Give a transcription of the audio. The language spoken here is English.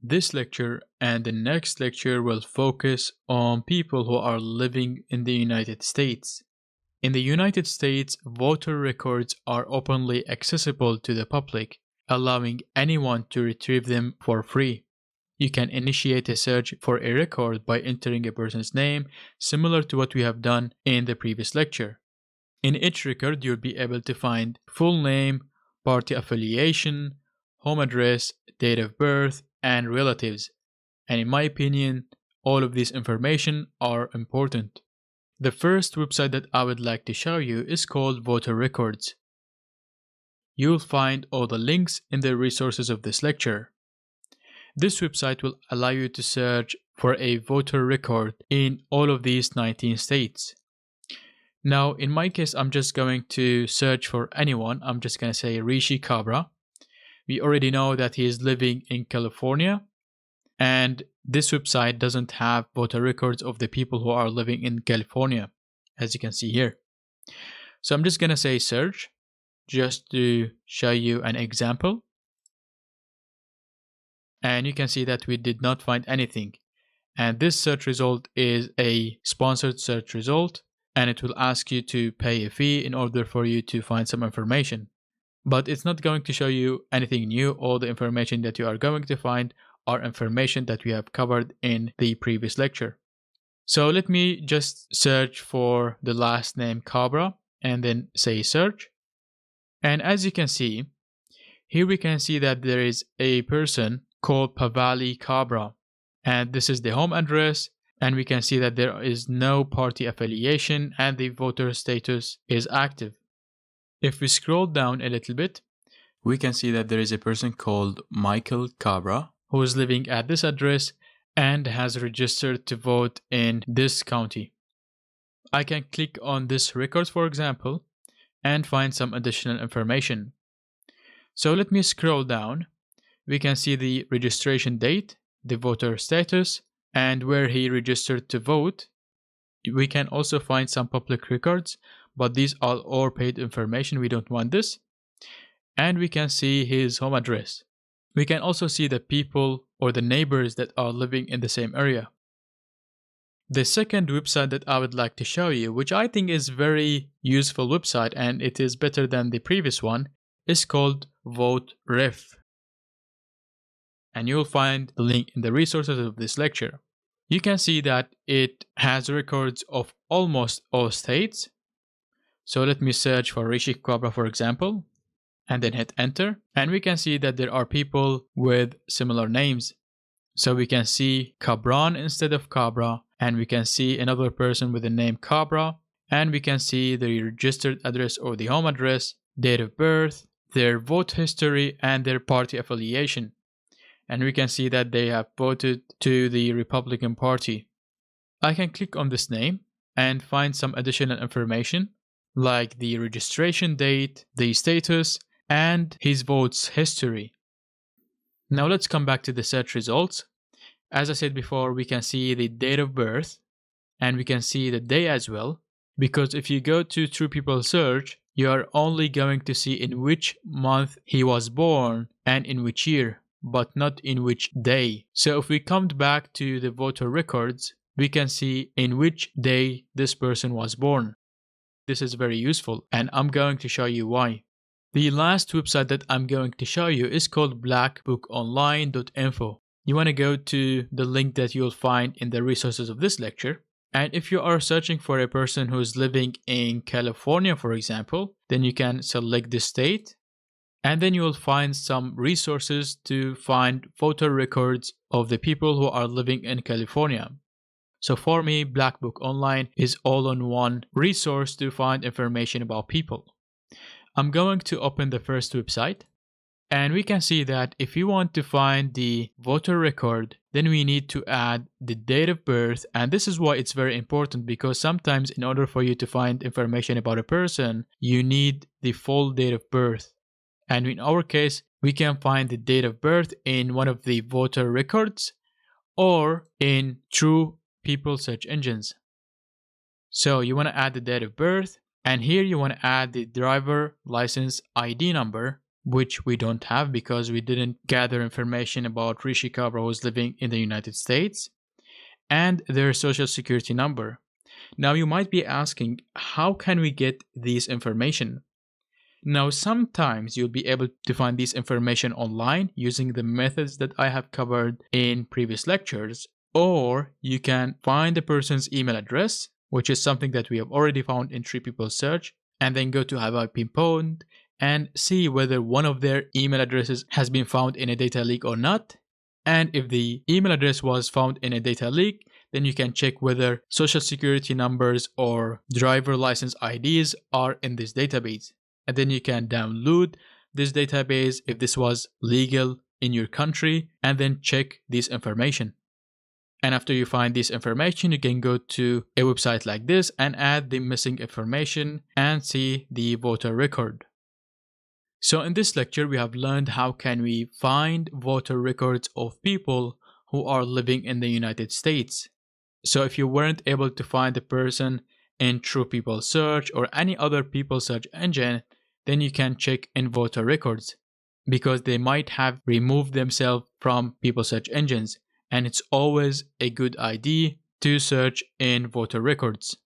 This lecture and the next lecture will focus on people who are living in the United States. In the United States, voter records are openly accessible to the public, allowing anyone to retrieve them for free. You can initiate a search for a record by entering a person's name, similar to what we have done in the previous lecture. In each record, you'll be able to find full name, party affiliation, home address, date of birth, and relatives. And in my opinion, all of this information are important. The first website that I would like to show you is called Voter Records. You'll find all the links in the resources of this lecture. This website will allow you to search for a voter record in all of these 19 states. Now, in my case, I'm just going to search for anyone. I'm just going to say Rishi Kabra. We already know that he is living in California, and this website doesn't have voter records of the people who are living in California, as you can see here. So I'm just going to say search, just to show you an example. And you can see that we did not find anything. And this search result is a sponsored search result, and it will ask you to pay a fee in order for you to find some information. But it's not going to show you anything new. All the information that you are going to find are information that we have covered in the previous lecture. So let me just search for the last name Kabra and then say search. And as you can see, here we can see that there is a person called Pavali Kabra, and this is the home address, and we can see that there is no party affiliation and the voter status is active. If we scroll down a little bit, we can see that there is a person called Michael Kabra who is living at this address and has registered to vote in this county. I can click on this record, for example, and find some additional information. So let me scroll down. We can see the registration date, the voter status, and where he registered to vote. We can also find some public records, but these are all paid information. We don't want this. And we can see his home address. We can also see the people or the neighbors that are living in the same area. The second website that I would like to show you, which I think is very useful website and it is better than the previous one, is called VoteRef. And you'll find the link in the resources of this lecture. You can see that it has records of almost all states. So let me search for Rishi Kabra, for example, and then hit enter. And we can see that there are people with similar names. So we can see Kabran instead of Kabra, and we can see another person with the name Kabra, and we can see the registered address or the home address, date of birth, their vote history, and their party affiliation. And we can see that they have voted to the Republican Party. I can click on this name and find some additional information like the registration date, the status, and his votes history. Now let's come back to the search results. As I said before, we can see the date of birth and we can see the day as well, because if you go to True People Search, you are only going to see in which month he was born and in which year, but not in which day. So if we come back to the voter records, we can see in which day this person was born. This is very useful, and I'm going to show you why. The last website that I'm going to show you is called blackbookonline.info. You want to go to the link that you'll find in the resources of this lecture. And if you are searching for a person who is living in California, for example, then you can select the state. And then you will find some resources to find voter records of the people who are living in California. So for me, Black Book Online is all-in-one resource to find information about people. I'm going to open the first website. And we can see that if you want to find the voter record, then we need to add the date of birth. And this is why it's very important, because sometimes in order for you to find information about a person, you need the full date of birth. And in our case, we can find the date of birth in one of the voter records or in True People search engines. So you want to add the date of birth, and here you want to add the driver license ID number, which we don't have because we didn't gather information about Rishi Kabra who's living in the United States, and their social security number. Now you might be asking, how can we get these information? Now sometimes you'll be able to find this information online using the methods that I have covered in previous lectures, or you can find the person's email address, which is something that we have already found in Tree People Search, and then go to Have I Been Pwned and see whether one of their email addresses has been found in a data leak or not. And if the email address was found in a data leak, then you can check whether social security numbers or driver license IDs are in this database. And then you can download this database if this was legal in your country, and then check this information. And after you find this information, you can go to a website like this and add the missing information and see the voter record. So in this lecture, we have learned how can we find voter records of people who are living in the United States. So if you weren't able to find the person in True People Search or any other people search engine, then you can check in voter records, because they might have removed themselves from people search engines, and it's always a good idea to search in voter records.